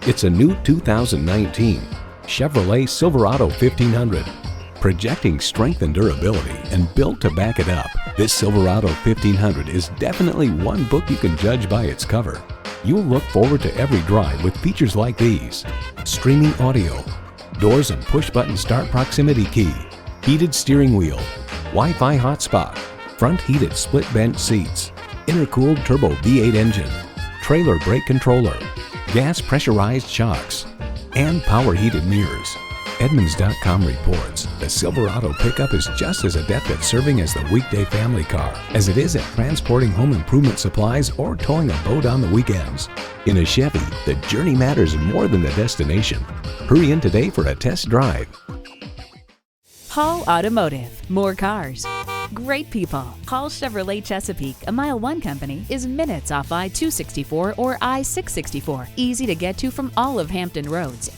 It's a new 2019 Chevrolet Silverado 1500. Projecting strength and durability and built to back it up, this Silverado 1500 is definitely one book you can judge by its cover. You'll look forward to every drive with features like these: streaming audio, doors and push-button start proximity key, heated steering wheel, Wi-Fi hotspot, front heated split bench seats, intercooled turbo V8 engine, trailer brake controller, gas pressurized shocks, and power heated mirrors. Edmunds.com reports the Silverado pickup is just as adept at serving as the weekday family car as it is at transporting home improvement supplies or towing a boat on the weekends. In a Chevy, the journey matters more than the destination. Hurry in today for a test drive. Hall Automotive. More cars, great people. Hall Chevrolet Chesapeake, a MileOne company, is minutes off I-264 or I-664. Easy to get to from all of Hampton roads.